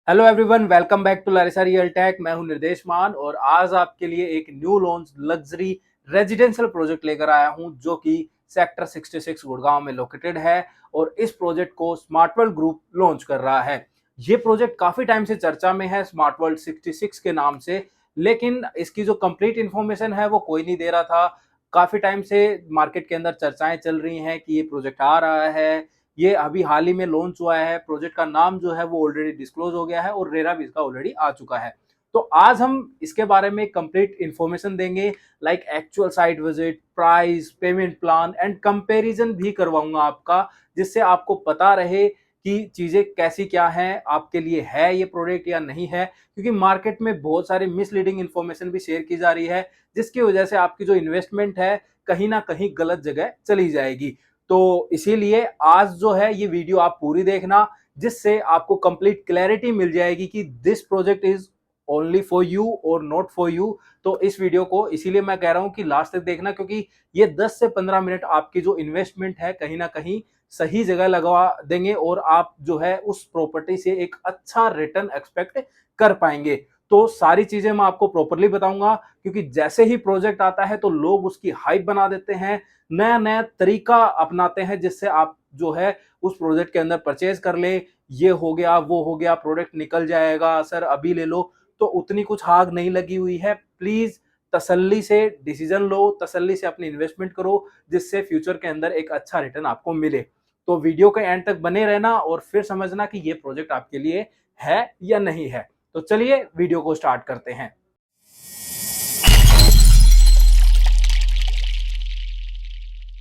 Hello everyone, welcome back to Larissa real tech. मैं हूं निर्देश मान और आज आपके लिए एक new launch luxury residential project लेकर आया हूं जो कि सेक्टर 66 गुड़गांव में लोकेटेड है। और इस प्रोजेक्ट को स्मार्ट वर्ल्ड ग्रुप लॉन्च कर रहा है। ये प्रोजेक्ट काफी टाइम से चर्चा में है स्मार्ट वर्ल्ड 66 के नाम से, लेकिन इसकी जो कंप्लीट इन्फॉर्मेशन है वो कोई नहीं दे रहा था। काफी टाइम से मार्केट के अंदर चर्चाएं चल रही हैं कि ये प्रोजेक्ट आ रहा है। ये अभी हाल ही में लॉन्च हुआ है। प्रोजेक्ट का नाम जो है वो ऑलरेडी डिस्क्लोज हो गया है और रेरा भी इसका ऑलरेडी आ चुका है। तो आज हम इसके बारे में कंप्लीट इंफॉर्मेशन देंगे, like actual site visit, price, payment plan and comparison भी करवाऊंगा आपका, जिससे आपको पता रहे कि चीजें कैसी क्या हैं, आपके लिए है ये प्रोडक्ट या नहीं है। क्योंकि मार्केट में बहुत सारी मिसलीडिंग इंफॉर्मेशन भी शेयर की जा रही है, जिसकी वजह से आपकी जो इन्वेस्टमेंट है कहीं ना कहीं गलत जगह चली जाएगी। तो इसीलिए आज जो है ये वीडियो आप पूरी देखना, जिससे आपको कंप्लीट क्लैरिटी मिल जाएगी कि this project is only for you और नॉट फॉर यू। तो इस वीडियो को इसीलिए मैं कह रहा हूं कि लास्ट तक देखना, क्योंकि ये 10 से 15 मिनट आपकी जो इन्वेस्टमेंट है कहीं ना कहीं सही जगह लगवा देंगे और आप जो है उस प्रॉपर्टी से एक अच्छा रिटर्न एक्सपेक्ट कर पाएंगे। तो सारी चीजें मैं आपको प्रॉपरली बताऊंगा, क्योंकि जैसे ही प्रोजेक्ट आता है तो लोग उसकी हाइप बना देते हैं, नया नया तरीका अपनाते हैं, जिससे आप जो है उस प्रोजेक्ट के अंदर परचेज कर ले। ये हो गया, वो हो गया, प्रोडक्ट निकल जाएगा सर, अभी ले लो। तो उतनी कुछ आग नहीं लगी हुई है। प्लीज तसल्ली से डिसीजन लो, तसल्ली से अपनी इन्वेस्टमेंट करो, जिससे फ्यूचर के अंदर एक अच्छा रिटर्न आपको मिले। तो वीडियो के एंड तक बने रहना और फिर समझना कि ये प्रोजेक्ट आपके लिए है या नहीं है। तो चलिए वीडियो को स्टार्ट करते हैं।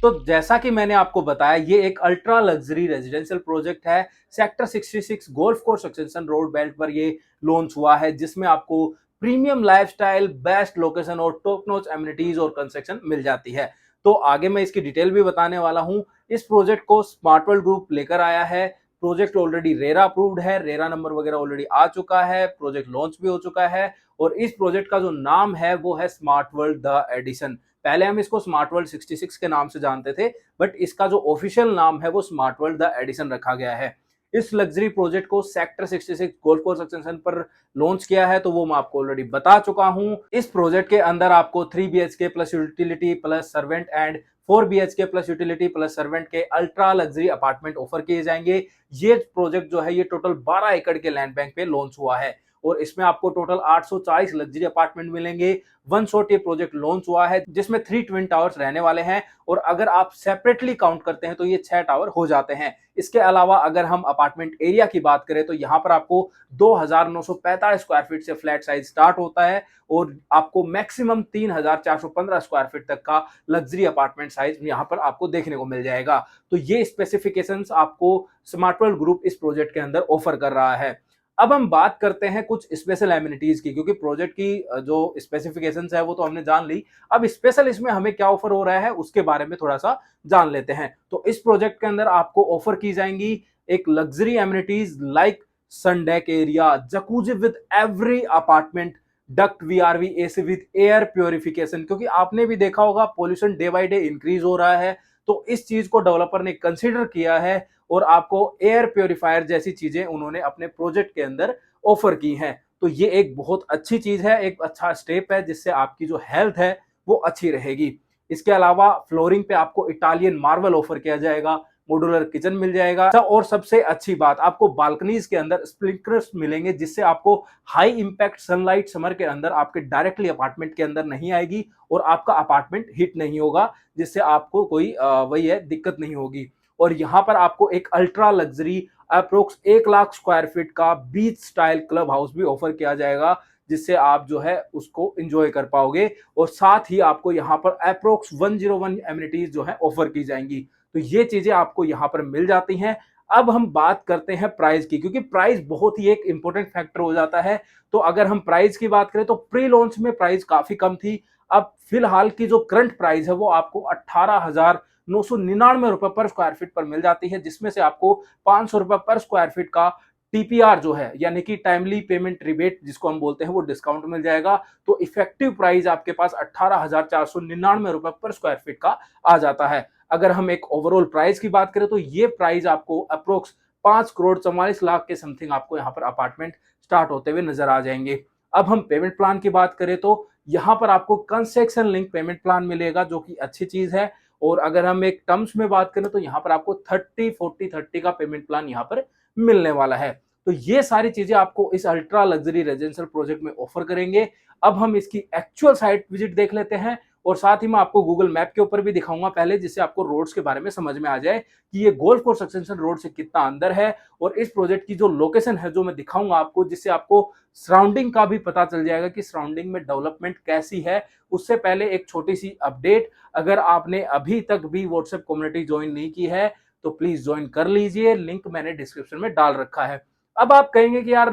तो जैसा कि मैंने आपको बताया, ये एक अल्ट्रा लग्जरी रेजिडेंशियल प्रोजेक्ट है। Sector 66 golf course extension road belt पर ये लॉन्च हुआ है, जिसमें आपको प्रीमियम लाइफस्टाइल, बेस्ट लोकेशन और टॉप नॉच एमिनिटीज और कंस्ट्रक्शन मिल जाती है। तो आगे मैं इसकी डिटेल भी बताने वाला हूं। इस प्रोजेक्ट को स्मार्ट वर्ल्ड ग्रुप लेकर आया है। प्रोजेक्ट ऑलरेडी रेरा अप्रूव्ड है, रेरा नंबर वगैरह ऑलरेडी आ चुका है, प्रोजेक्ट लॉन्च भी हो चुका है। और इस प्रोजेक्ट का जो नाम है वो है स्मार्ट वर्ल्ड द एडिशन। पहले हम इसको स्मार्ट वर्ल्ड 66 के नाम से जानते थे, बट इसका जो ऑफिशियल नाम है वो स्मार्ट वर्ल्ड द एडिशन रखा गया है। इस लग्जरी प्रोजेक्ट को सेक्टर 66 गोल्फ कोर्स एक्सटेंशन पर लॉन्च किया है, तो वो मैं आपको ऑलरेडी बता चुका हूं। इस प्रोजेक्ट के अंदर आपको 3 BHK plus utility plus servant and 4 BHK plus utility plus servant के अल्ट्रा लग्जरी अपार्टमेंट ऑफर किए जाएंगे। ये प्रोजेक्ट जो है ये टोटल 12 एकड़ के लैंड बैंक पे लॉन्च हुआ है और इसमें आपको टोटल 840 लग्जरी अपार्टमेंट मिलेंगे। वन शॉट ये प्रोजेक्ट लॉन्च हुआ है, जिसमें 3 ट्विन टावर्स रहने वाले हैं और अगर आप सेपरेटली काउंट करते हैं तो ये 6 टावर हो जाते हैं। इसके अलावा अगर हम अपार्टमेंट एरिया की बात करें तो यहाँ पर आपको 2945 स्क्वायर फीट से फ्लैट साइज स्टार्ट होता है और आपको मैक्सिमम 3415 स्क्वायर फीट तक का लग्जरी अपार्टमेंट साइज यहाँ पर आपको देखने को मिल जाएगा। तो ये स्पेसिफिकेशंस आपको स्मार्ट वर्ल्ड ग्रुप इस प्रोजेक्ट के अंदर ऑफर कर रहा है। अब हम बात करते हैं कुछ स्पेशल एमिनिटीज की, क्योंकि प्रोजेक्ट की जो स्पेसिफिकेशंस है वो तो हमने जान ली। अब स्पेशल इसमें हमें क्या ऑफर हो रहा है उसके बारे में थोड़ा सा जान लेते हैं। तो इस प्रोजेक्ट के अंदर आपको ऑफर की जाएंगी एक luxury amenities like sun deck area, jacuzzi with every apartment, duct VRV AC with air purification, क्योंकि आपने भी देखा होगा pollution day by day increase हो रहा है। तो इस चीज को डेवलपर ने कंसीडर किया है और आपको एयर प्योरीफायर जैसी चीजें उन्होंने अपने प्रोजेक्ट के अंदर ऑफर की हैं। तो ये एक बहुत अच्छी चीज है, एक अच्छा स्टेप है, जिससे आपकी जो हेल्थ है वो अच्छी रहेगी। इसके अलावा फ्लोरिंग पे आपको इटालियन मार्बल ऑफर किया जाएगा, मॉड्यूलर किचन मिल जाएगा और सबसे अच्छी बात आपको बालकनीज के अंदर स्प्रिंकलर्स मिलेंगे, जिससे आपको हाई इंपैक्ट सनलाइट समर के अंदर आपके डायरेक्टली अपार्टमेंट के अंदर नहीं आएगी और आपका अपार्टमेंट हीट नहीं होगा, जिससे आपको कोई वही है दिक्कत नहीं होगी। और यहाँ पर आपको एक ultra luxury approx 1 lakh square feet का बीच स्टाइल क्लब हाउस भी ऑफर किया जाएगा, जिससे आप जो है उसको एंजॉय कर पाओगे। और साथ ही आपको यहाँ पर अप्रोक्स 101 एमिनिटीज जो है ऑफर की जाएंगी। तो ये चीजें आपको यहाँ पर मिल जाती हैं। अब हम बात करते हैं प्राइस की, क्योंकि प्राइस बहुत ही एक इंपॉर्टेंट फैक्टर हो जाता है। तो अगर हम प्राइस की बात करें तो प्री लॉन्च में प्राइस काफी कम थी। अब फिलहाल की जो करंट प्राइस है वो आपको 18,999 रुपए पर स्क्वायर फीट पर मिल जाती है, जिसमें से आपको 500 रुपए पर स्क्वायर फीट का टीपीआर जो है यानी कि टाइमली पेमेंट रिबेट जिसको हम बोलते हैं वो डिस्काउंट मिल जाएगा। तो इफेक्टिव प्राइस आपके पास 18,499 रुपए पर स्क्वायर फीट का आ जाता है। अगर हम एक ओवरऑल प्राइस की बात करें तो ये प्राइस आपको अप्रोक्स 5 करोड़ 44 लाख के समथिंग आपको यहाँ पर अपार्टमेंट स्टार्ट होते हुए नजर आ जाएंगे। अब हम पेमेंट प्लान की बात करें तो यहाँ पर आपको कंसेक्शन लिंक पेमेंट प्लान मिलेगा, जो कि अच्छी चीज है। और अगर हम एक टर्म्स में बात करें तो यहाँ पर आपको 30-40-30 का पेमेंट प्लान यहाँ पर मिलने वाला है। तो ये सारी चीजें आपको इस अल्ट्रा लग्जरी रेजिडेंशियल प्रोजेक्ट में ऑफर करेंगे। अब हम इसकी एक्चुअल साइट विजिट देख लेते हैं, और साथ ही मैं आपको गूगल मैप के ऊपर भी दिखाऊंगा पहले, जिससे आपको रोड्स के बारे में समझ में आ जाए कि ये गोल्फ कोर्स एक्सटेंशन रोड से कितना अंदर है। और इस प्रोजेक्ट की जो लोकेशन है जो मैं दिखाऊंगा आपको, जिससे आपको सराउंडिंग का भी पता चल जाएगा कि सराउंडिंग में डेवलपमेंट कैसी है। उससे पहले एक छोटी सी अपडेट, अगर आपने अभी तक भी व्हाट्सएप कम्युनिटी ज्वाइन नहीं की है तो प्लीज ज्वाइन कर लीजिए, लिंक मैंने डिस्क्रिप्शन में डाल रखा है। अब आप कहेंगे कि यार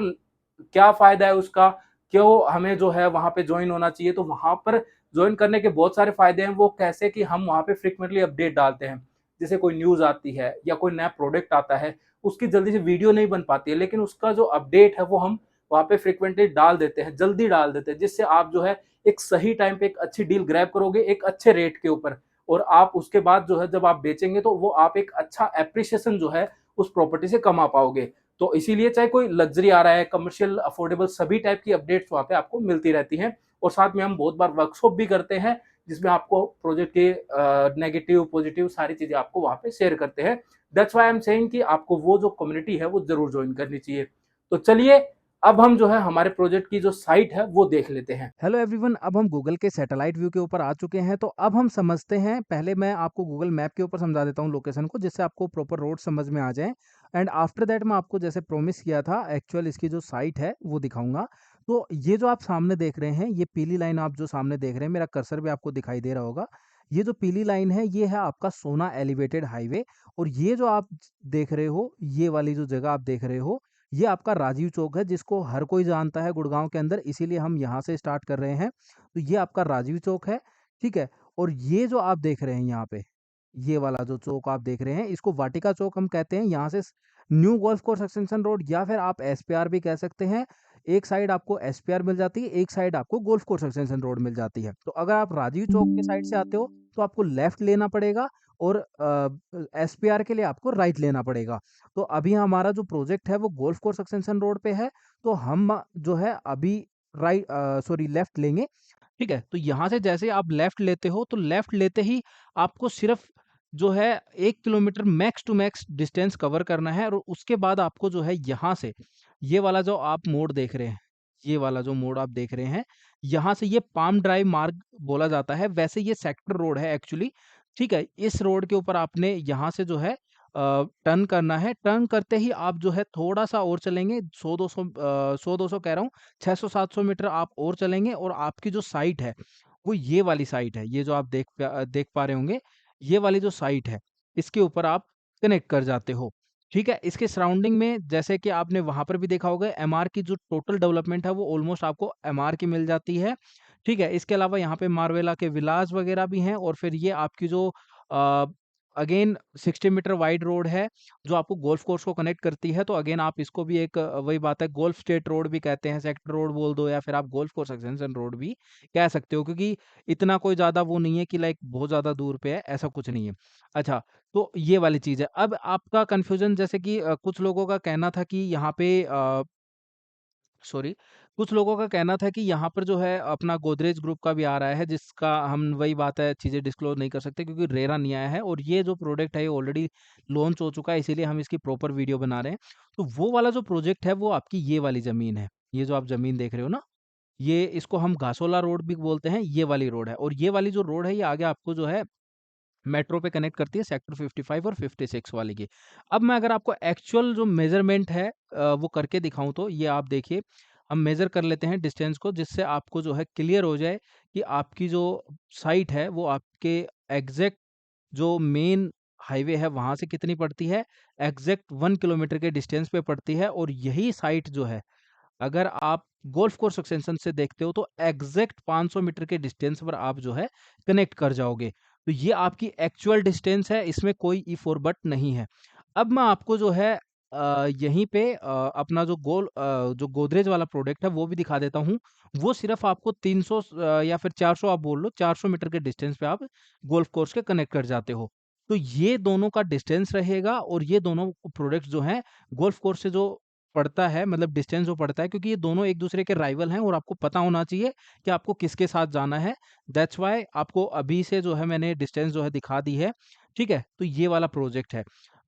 क्या फायदा है उसका, क्यों हमें जो है वहां पे ज्वाइन होना चाहिए? तो वहां पर ज्वाइन करने के बहुत सारे फायदे हैं। वो कैसे कि हम वहां पे फ्रिक्वेंटली अपडेट डालते हैं, जैसे कोई न्यूज आती है या कोई नया प्रोडक्ट आता है, उसकी जल्दी से वीडियो नहीं बन पाती है, लेकिन उसका जो अपडेट है वो हम वहां पे फ्रिक्वेंटली डाल देते हैं, जल्दी डाल देते हैं, जिससे आप जो है एक सही टाइम पे एक अच्छी डील ग्रैब करोगे एक अच्छे रेट के ऊपर। और आप उसके बाद जो है जब आप बेचेंगे तो वो आप एक अच्छा एप्रिसिएशन जो है उस प्रॉपर्टी से कमा पाओगे। तो इसीलिए चाहे कोई लग्जरी आ रहा है, कमर्शियल, अफोर्डेबल, सभी टाइप की अपडेट्स वहां पे आपको मिलती रहती हैं। और साथ में हम बहुत बार वर्कशॉप भी करते हैं, जिसमें आपको प्रोजेक्ट के नेगेटिव पॉजिटिव सारी चीजें आपको वहां पे शेयर करते हैं। That's why I am saying कि आपको वो जो कम्युनिटी है वो जरूर ज्वाइन करनी चाहिए। तो चलिए अब हम जो है हमारे प्रोजेक्ट की जो साइट है वो देख लेते हैं। हेलो एवरीवन, अब हम गूगल के सैटेलाइट व्यू के ऊपर आ चुके हैं। तो अब हम समझते हैं, पहले मैं आपको गूगल मैप के ऊपर समझा देता हूँ लोकेशन को, जिससे आपको प्रॉपर रोड समझ में आ जाए। एंड आफ्टर दैट मैं आपको जैसे प्रॉमिस किया था एक्चुअल इसकी जो साइट है वो दिखाऊंगा। तो ये जो आप सामने देख रहे हैं, ये पीली लाइन आप जो सामने देख रहे हैं, मेरा कर्सर भी आपको दिखाई दे रहा होगा। ये जो पीली लाइन है ये है आपका सोना एलिवेटेड हाईवे। और ये जो आप देख रहे हो, ये वाली जो जगह आप देख रहे हो, ये आपका राजीव चौक है, जिसको हर कोई जानता है गुड़गांव के अंदर, इसीलिए हम यहाँ से स्टार्ट कर रहे हैं। तो ये आपका राजीव चौक है, ठीक है। और ये जो आप देख रहे हैं यहाँ पे, ये वाला जो चौक आप देख रहे हैं, इसको वाटिका चौक हम कहते हैं। यहाँ से new golf course extension road, या फिर आप एसपीआर भी कह सकते हैं। एक साइड आपको एसपीआर मिल जाती है, एक साइड आपको गोल्फ कोर्स एक्सटेंशन रोड मिल जाती है। तो अगर आप राजीव चौक के साइड से आते हो तो आपको लेफ्ट लेना पड़ेगा, और एसपीआर के लिए आपको राइट लेना पड़ेगा। तो अभी हमारा जो प्रोजेक्ट है वो गोल्फ कोर्स एक्सटेंशन रोड पे है। तो हम जो है अभी राइट सॉरी लेफ्ट लेंगे, ठीक है। तो यहाँ से जैसे आप लेफ्ट लेते हो, तो लेफ्ट लेते ही आपको सिर्फ जो है 1 kilometre max to max distance cover करना है। और उसके बाद आपको जो है यहाँ से ये वाला जो आप मोड़ देख रहे हैं, ये वाला जो मोड़ आप देख रहे हैं, यहाँ से ये पाम ड्राइव मार्ग बोला जाता है। वैसे ये सेक्टर रोड है एक्चुअली, ठीक है। इस रोड के ऊपर आपने यहाँ से जो है टर्न करना है। टर्न करते ही आप जो है थोड़ा सा और चलेंगे, 100-200 कह रहा हूँ, 600-700 मीटर आप और चलेंगे, और आपकी जो साइट है वो ये वाली साइट है। ये जो आप देख पा रहे होंगे, ये वाली जो साइट है, इसके ऊपर आप कनेक्ट कर जाते हो, ठीक है। इसके सराउंडिंग में जैसे कि आपने वहां पर भी देखा होगा, एमआर की जो टोटल डेवलपमेंट है वो ऑलमोस्ट आपको एमआर की मिल जाती है, ठीक है। इसके अलावा यहाँ पे मारवेला के विलास वगैरह भी हैं। और फिर ये आपकी जो अगेन 60 मीटर वाइड रोड है, जो आपको गोल्फ कोर्स को कनेक्ट करती है। तो अगेन आप इसको भी एक वही बात है, गोल्फ स्टेट रोड भी कहते हैं, सेक्टर रोड बोल दो, या फिर आप गोल्फ कोर्स एक्सटेंशन रोड भी कह सकते हो, क्योंकि इतना कोई ज़्यादा वो नहीं है कि लाइक बहुत ज़्यादा दूर पे है, ऐसा कुछ नहीं है। अच्छा, तो ये वाली चीज़ है। अब आपका कन्फ्यूजन, जैसे कि कुछ लोगों का कहना था कि यहाँ पे सॉरी, कुछ लोगों का कहना था कि यहाँ पर जो है अपना गोदरेज ग्रुप का भी आ रहा है, जिसका हम वही बात है, चीज़ें डिस्क्लोज नहीं कर सकते क्योंकि रेरा नहीं आया है। और ये जो प्रोडक्ट है ये ऑलरेडी लॉन्च हो चुका है, इसीलिए हम इसकी प्रॉपर वीडियो बना रहे हैं। तो वो वाला जो प्रोजेक्ट है वो आपकी ये वाली ज़मीन है। ये जो आप ज़मीन देख रहे हो ना, ये इसको हम घासोला रोड भी बोलते हैं, ये वाली रोड है। और ये वाली जो रोड है ये आगे आपको जो है मेट्रो पे कनेक्ट करती है, सेक्टर 55 और 56 वाली की। अब मैं अगर आपको एक्चुअल जो मेजरमेंट है वो करके दिखाऊं, तो ये आप देखिए, हम मेजर कर लेते हैं डिस्टेंस को, जिससे आपको जो है क्लियर हो जाए कि आपकी जो साइट है वो आपके एग्जैक्ट जो मेन हाईवे है वहां से कितनी पड़ती है। एग्जैक्ट 1 किलोमीटर के डिस्टेंस पे पड़ती है। और यही साइट जो है, अगर आप गोल्फ कोर्स एक्सटेंशन से देखते हो, तो एग्जैक्ट 500 मीटर के डिस्टेंस पर आप जो है कनेक्ट कर जाओगे। तो ये आपकी एक्चुअल डिस्टेंस है, इसमें कोई ई फोर बट नहीं है। अब मैं आपको जो है यहीं पे अपना जो गोदरेज वाला प्रोडक्ट है वो भी दिखा देता हूँ। वो सिर्फ आपको 300 या फिर 400 आप बोल लो, 400 मीटर के डिस्टेंस पे आप गोल्फ कोर्स के कनेक्ट कर जाते हो। तो ये दोनों का डिस्टेंस रहेगा और ये दोनों प्रोडक्ट्स जो हैं गोल्फ कोर्स से जो पड़ता है, मतलब डिस्टेंस जो पड़ता है, क्योंकि ये दोनों एक दूसरे के राइवल हैं और आपको पता होना चाहिए कि आपको किसके साथ जाना है। दैट्स व्हाई आपको अभी से जो है मैंने डिस्टेंस जो है दिखा दी है, ठीक है? तो ये वाला प्रोजेक्ट है।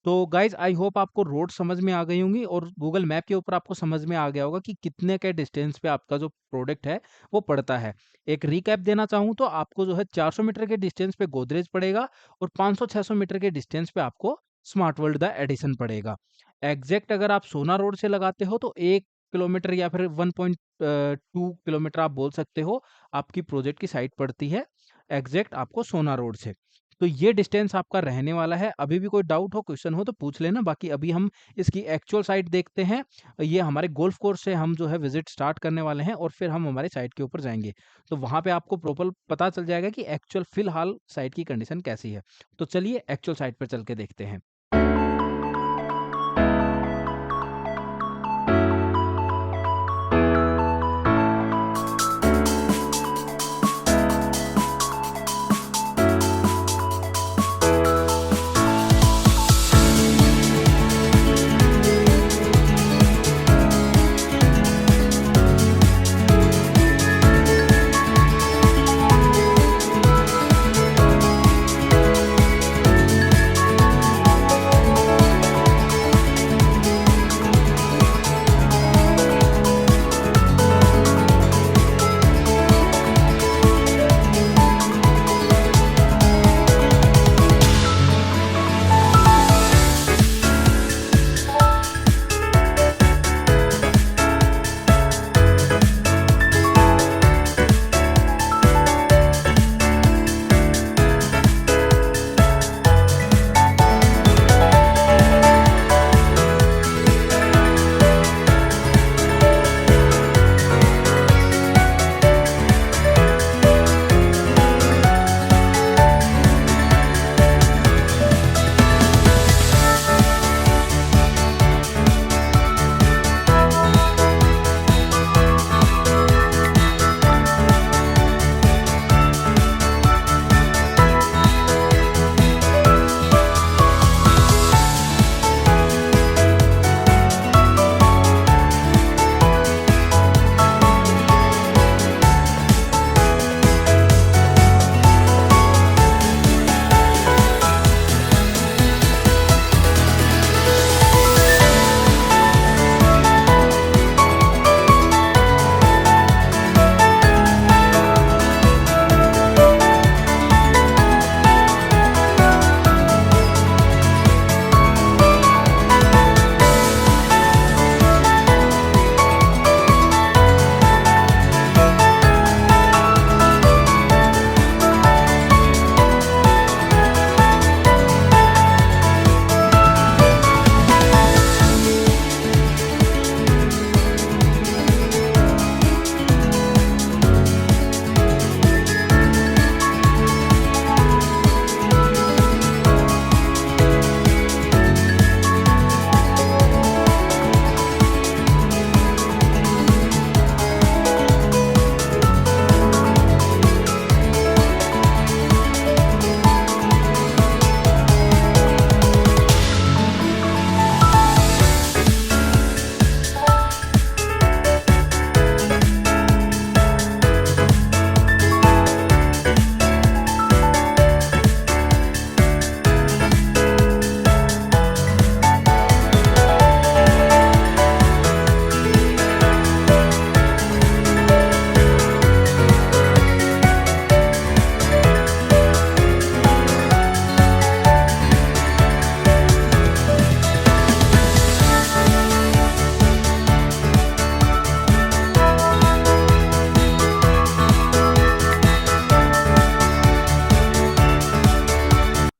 तो गाइज़ आई होप आपको रोड समझ में आ गई होंगी और गूगल मैप के ऊपर आपको समझ में आ गया होगा कि कितने के डिस्टेंस पे आपका जो प्रोडक्ट है वो पड़ता है। एक रिकैप देना चाहूँ तो आपको जो है 400 मीटर के डिस्टेंस पे गोदरेज पड़ेगा और 500-600 मीटर के डिस्टेंस पे आपको स्मार्ट वर्ल्ड द एडिशन पड़ेगा। एग्जैक्ट अगर आप सोना रोड से लगाते हो तो 1 किलोमीटर या फिर 1.2 किलोमीटर आप बोल सकते हो, आपकी प्रोजेक्ट की साइट पड़ती है एग्जैक्ट आपको सोना रोड से। तो ये डिस्टेंस आपका रहने वाला है। अभी भी कोई डाउट हो, क्वेश्चन हो तो पूछ लेना। बाकी अभी हम इसकी एक्चुअल साइट देखते हैं। ये हमारे गोल्फ कोर्स से हम जो है विजिट स्टार्ट करने वाले हैं और फिर हम हमारे साइट के ऊपर जाएँगे। तो वहाँ पे आपको प्रॉपर पता चल जाएगा कि एक्चुअल फ़िलहाल साइट की कंडीशन कैसी है। तो चलिए एक्चुअल साइट पर चल के देखते हैं।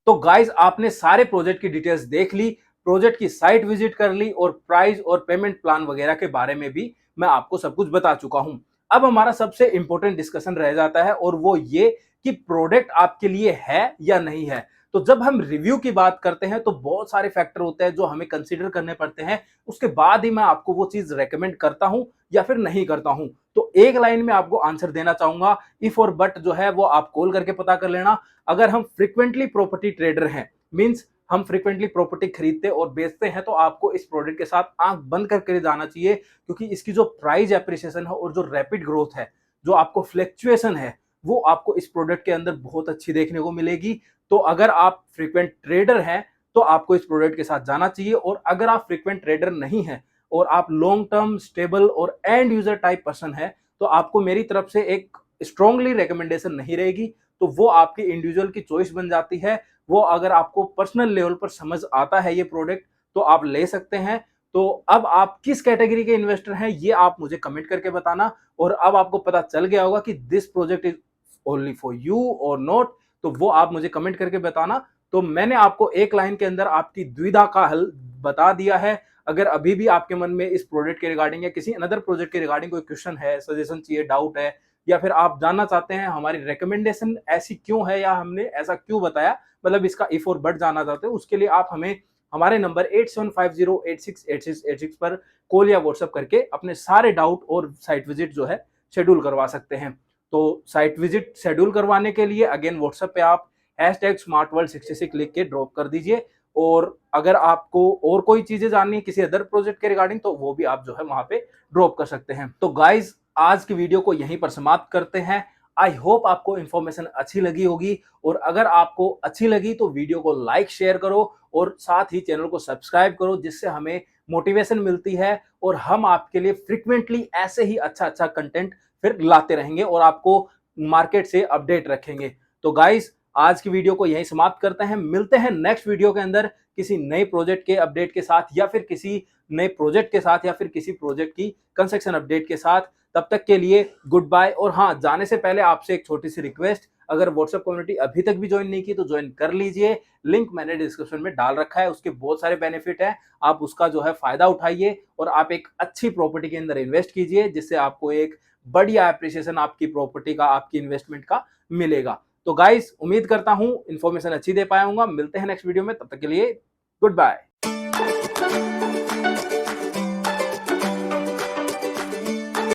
तो गाइस आपने सारे प्रोजेक्ट की डिटेल्स देख ली, प्रोजेक्ट की साइट विजिट कर ली और प्राइस और पेमेंट प्लान वगैरह के बारे में भी मैं आपको सब कुछ बता चुका हूं। अब हमारा सबसे इंपॉर्टेंट डिस्कशन रह जाता है और वो ये कि प्रोडक्ट आपके लिए है या नहीं है। तो जब हम रिव्यू की बात करते हैं तो बहुत सारे फैक्टर होते हैं जो हमें कंसीडर करने पड़ते हैं, उसके बाद ही मैं आपको वो चीज रेकमेंड करता हूं या फिर नहीं करता हूं। तो एक लाइन में आपको आंसर देना चाहूंगा, इफ और बट जो है वो आप कॉल करके पता कर लेना। अगर हम फ्रिक्वेंटली प्रॉपर्टी ट्रेडर हैं, मीन्स हम फ्रिक्वेंटली प्रॉपर्टी खरीदते और बेचते हैं, तो आपको इस प्रोडक्ट के साथ आंख बंद करके जाना चाहिए, क्योंकि इसकी जो प्राइस एप्रिसिएशन है और जो रैपिड ग्रोथ है, जो आपको फ्लक्चुएशन है, वो आपको इस प्रोडक्ट के अंदर बहुत अच्छी देखने को मिलेगी। तो अगर आप फ्रीक्वेंट ट्रेडर हैं तो आपको इस प्रोडक्ट के साथ जाना चाहिए, और अगर आप फ्रीक्वेंट ट्रेडर नहीं हैं और आप लॉन्ग टर्म स्टेबल और एंड यूजर टाइप पर्सन है, तो आपको मेरी तरफ से एक स्ट्रांगली रिकमेंडेशन नहीं रहेगी। तो वो आपकी इंडिविजुअल की चॉइस बन जाती है। वो अगर आपको पर्सनल लेवल पर समझ आता है ये प्रोडक्ट, तो आप ले सकते हैं। तो अब आप किस कैटेगरी के इन्वेस्टर हैं ये आप मुझे कमेंट करके बताना, और अब आपको पता चल गया होगा कि this project is only for you और नॉट, तो वो आप मुझे कमेंट करके बताना। तो मैंने आपको एक लाइन के अंदर आपकी द्विधा का हल बता दिया है। अगर अभी भी आपके मन में इस प्रोजेक्ट के रिगार्डिंग या किसी अनदर प्रोजेक्ट के रिगार्डिंग कोई क्वेश्चन है, सजेशन चाहिए, डाउट है, या फिर आप जानना चाहते हैं हमारी रिकमेंडेशन ऐसी क्यों है या हमने ऐसा क्यों बताया, मतलब इसका इफ और बट जानना चाहते हो, उसके लिए आप हमें हमारे नंबर 8750868686 पर कॉल या व्हाट्सएप करके अपने सारे डाउट और साइट विजिट जो है शेड्यूल करवा सकते हैं। तो साइट विजिट शेड्यूल करवाने के लिए अगेन व्हाट्सएप पे आप #smartworld66 लिख के ड्रॉप कर दीजिए, और अगर आपको और कोई चीजें जाननी है किसी अदर प्रोजेक्ट के रिगार्डिंग, तो वो भी आप जो है वहां पे ड्रॉप कर सकते हैं। तो गाइज आज की वीडियो को यहीं पर समाप्त करते हैं। आई होप आपको इन्फॉर्मेशन अच्छी लगी होगी, और अगर आपको अच्छी लगी तो वीडियो को लाइक शेयर करो और साथ ही चैनल को सब्सक्राइब करो, जिससे हमें मोटिवेशन मिलती है और हम आपके लिए फ्रिक्वेंटली ऐसे ही अच्छा अच्छा कंटेंट फिर लाते रहेंगे और आपको मार्केट से अपडेट रखेंगे। तो गाइस आज की वीडियो को यहीं समाप्त करते हैं, मिलते हैं नेक्स्ट वीडियो के अंदर किसी नए प्रोजेक्ट के अपडेट के साथ, या फिर किसी नए प्रोजेक्ट के साथ, या फिर किसी प्रोजेक्ट की कंस्ट्रक्शन अपडेट के साथ। तब तक के लिए गुड बाय। और हाँ, जाने से पहले आपसे एक छोटी सी रिक्वेस्ट, अगर व्हाट्सएप कम्युनिटी अभी तक भी ज्वाइन नहीं की तो ज्वाइन कर लीजिए। लिंक मैंने डिस्क्रिप्शन में डाल रखा है, उसके बहुत सारे बेनिफिट है, आप उसका जो है फायदा उठाइए और आप एक अच्छी प्रॉपर्टी के अंदर इन्वेस्ट कीजिए, जिससे आपको एक बढ़िया एप्रिसिएशन आपकी प्रॉपर्टी का, आपकी इन्वेस्टमेंट का मिलेगा। तो गाइस उम्मीद करता हूं इन्फॉर्मेशन अच्छी दे पाया हूंगा। मिलते हैं नेक्स्ट वीडियो में, तब तक के लिए गुड बाय।